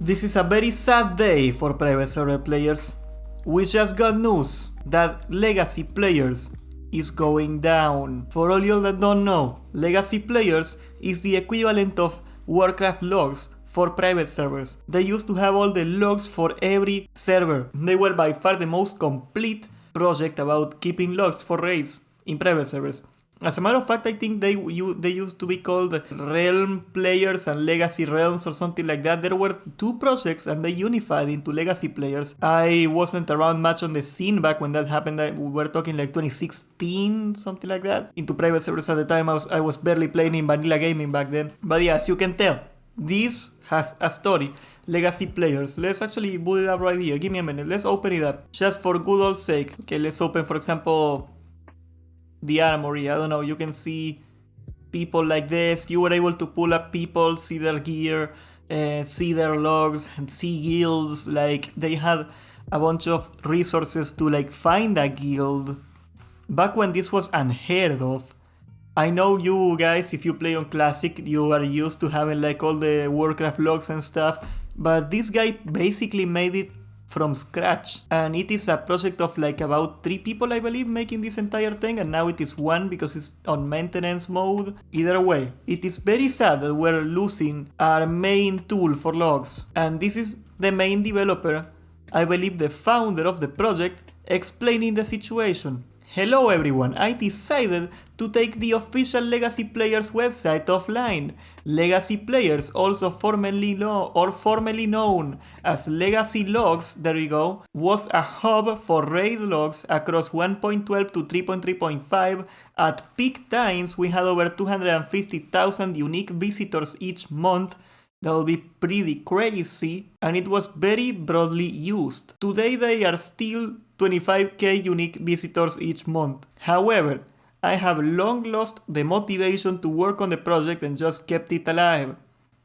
This is a very sad day for private server players. We just got news that Legacyplayers is going down. For all you that don't know, Legacyplayers is the equivalent of Warcraft logs for private servers. They used to have all the logs for every server. They were by far the most complete project about keeping logs for raids in private servers. As a matter of fact, I think they used to be called Realm Players and Legacy Realms or something like that. There were two projects and they unified into Legacyplayers. I wasn't around much on the scene back when that happened. We were talking like 2016, something like that. Into private servers at the time. I was barely playing in vanilla gaming back then. But yeah, as you can tell, this has a story. Legacyplayers. Let's actually boot it up right here. Give me a minute. Let's open it up. Just for good old sake. Okay, let's open, for example, the armory. I don't know, you can see people like this. You were able to pull up people, see their gear, see their logs, and see guilds. Like, they had a bunch of resources to like find a guild back when this was unheard of. I know you guys, if you play on Classic, you are used to having like all the Warcraft logs and stuff, but this guy basically made it from scratch, and it is a project of like about 3 people, I believe, making this entire thing, and now it is 1 because it's on maintenance mode. Either way, it is very sad that we're losing our main tool for logs, and this is the main developer, I believe the founder of the project, explaining the situation. Hello everyone, I decided to take the official Legacyplayers website offline. Legacyplayers, also formerly known as Legacy Logs, there we go, was a hub for raid logs across 1.12 to 3.3.5. At peak times, we had over 250,000 unique visitors each month. That would be pretty crazy, and it was very broadly used. Today they are still 25k unique visitors each month. However, I have long lost the motivation to work on the project and just kept it alive.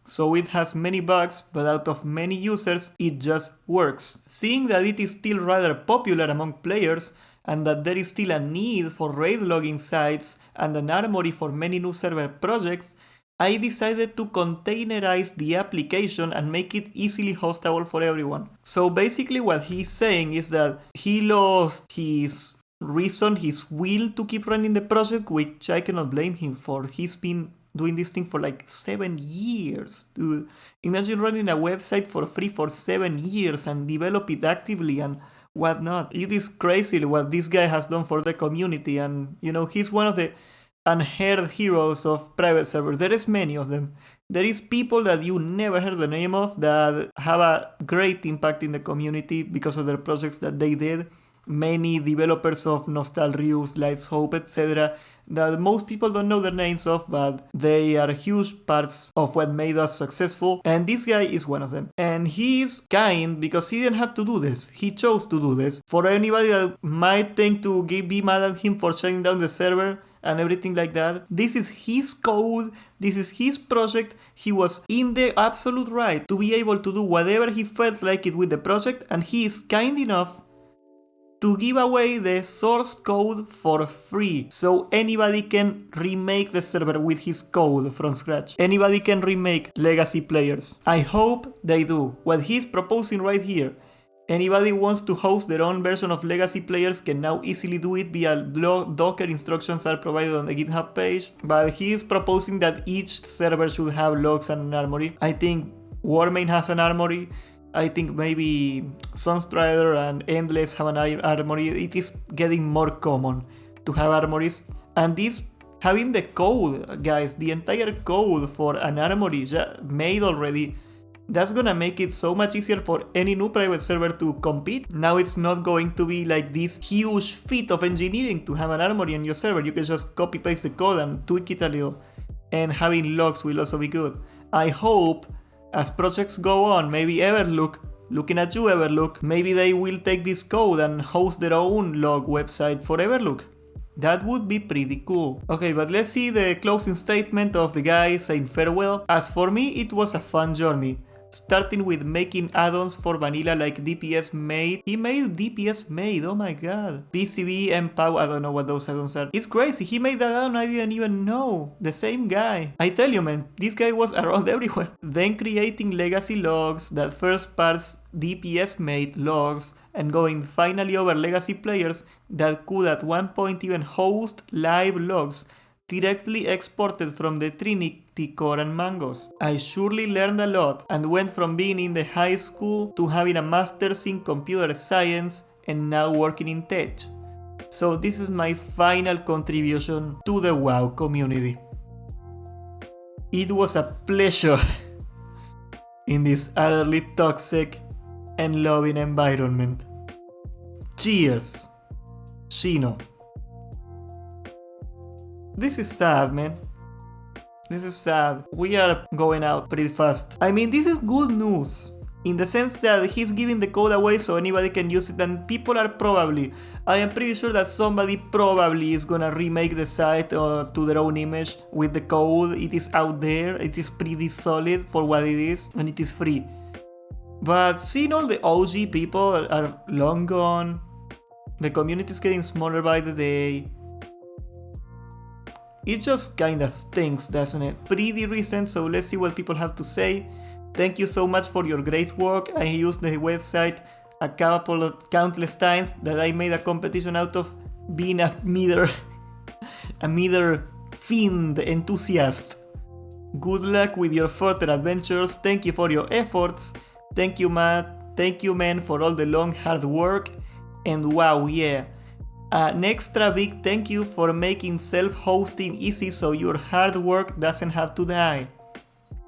So it has many bugs, but out of many users, it just works. Seeing that it is still rather popular among players, and that there is still a need for raid logging sites and an armory for many new server projects, I decided to containerize the application and make it easily hostable for everyone. So basically what he's saying is that he lost his reason, his will to keep running the project, which I cannot blame him for. He's been doing this thing for like 7 years, dude. Imagine running a website for free for 7 years and develop it actively and whatnot. It is crazy what this guy has done for the community, and you know, he's one of the unheard heroes of private servers. There is many of them. There is people that you never heard the name of that have a great impact in the community because of their projects that they did. Many developers of Nostalrius, Lights Hope, etc. that most people don't know their names of, but they are huge parts of what made us successful, and this guy is one of them. And he is kind because he didn't have to do this. He chose to do this. For anybody that might think to be mad at him for shutting down the server and everything like that, this is his code, this is his project. He was in the absolute right to be able to do whatever he felt like it with the project, and he is kind enough to give away the source code for free, so anybody can remake the server with his code from scratch. Anybody can remake Legacyplayers. I hope they do what he's proposing right here. Anybody wants to host their own version of Legacyplayers can now easily do it via Docker. Instructions are provided on the GitHub page, but he is proposing that each server should have logs and an armory. I think Warmane has an armory. I think maybe Sunstrider and Endless have an armory. It is getting more common to have armories, and this having the code, guys, the entire code for an armory made already, that's gonna make it so much easier for any new private server to compete. Now it's not going to be like this huge feat of engineering to have an armory on your server. You can just copy paste the code and tweak it a little, and having logs will also be good. I hope as projects go on, maybe Everlook, looking at you Everlook, maybe they will take this code and host their own log website for Everlook. That would be pretty cool. Okay, but let's see the closing statement of the guy saying farewell. As for me, it was a fun journey. starting with making add-ons for vanilla like DPS Made. He made DPS Made, oh my god. PCB and POW, I don't know what those add-ons are. It's crazy, he made that add-on, I didn't even know. The same guy. I tell you man, this guy was around everywhere. Then creating legacy logs that first parse DPS Made logs and going finally over Legacyplayers that could at one point even host live logs directly exported from the Trinity Core and Mangos. I surely learned a lot and went from being in the high school to having a master's in computer science and now working in tech. So this is my final contribution to the WoW community. It was a pleasure in this utterly toxic and loving environment. Cheers, Shino. This is sad, man. This is sad. We are going out pretty fast. I mean, this is good news in the sense that he's giving the code away so anybody can use it, and people are probably, I am pretty sure that somebody probably is gonna remake the site to their own image with the code. It is out there, it is pretty solid for what it is, and it is free. But seeing all the OG people are long gone, the community is getting smaller by the day. It just kinda stinks, doesn't it? Pretty recent, so let's see what people have to say. Thank you so much for your great work. I used the website countless times that I made a competition out of being a meter fiend enthusiast. Good luck with your further adventures. Thank you for your efforts. Thank you, Matt. Thank you, man, for all the long hard work. And wow, yeah. An extra big thank you for making self-hosting easy so your hard work doesn't have to die.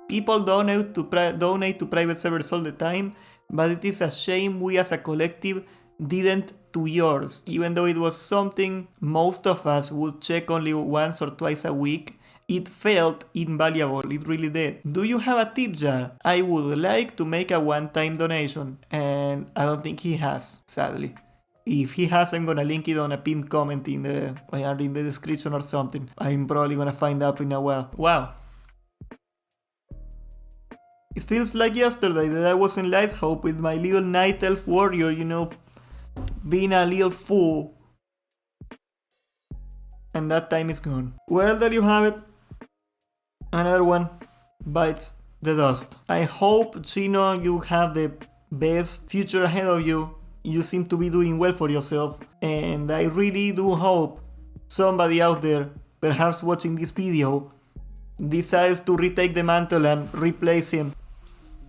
People donate to private servers all the time, but it is a shame we as a collective didn't to yours, even though it was something most of us would check only once or twice a week. It felt invaluable, it really did. Do you have a tip jar? I would like to make a one-time donation, and I don't think he has, sadly. If he has, I'm gonna link it on a pinned comment in the description or something. I'm probably gonna find out in a while. Wow. It feels like yesterday that I was in Light's Hope with my little night elf warrior, you know, being a little fool. And that time is gone. Well, there you have it. Another one bites the dust. I hope, Shino, you have the best future ahead of you. You seem to be doing well for yourself, and I really do hope somebody out there, perhaps watching this video, decides to retake the mantle and replace him.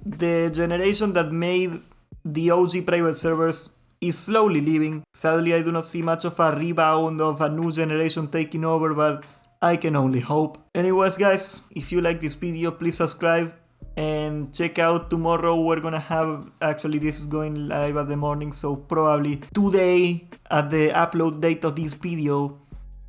The generation that made the OG private servers is slowly leaving. Sadly, I do not see much of a rebound of a new generation taking over, but I can only hope. Anyways, guys, if you like this video, please subscribe. And check out tomorrow, we're gonna have, actually this is going live at the morning, so probably today at the upload date of this video,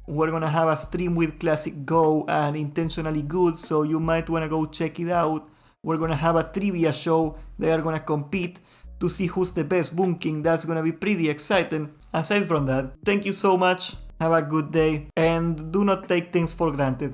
we're gonna have a stream with Classic Go and Intentionally Good, so you might wanna go check it out. We're gonna have a trivia show, they are gonna compete to see who's the best Boom King. That's gonna be pretty exciting. Aside from that, thank you so much, have a good day, and do not take things for granted.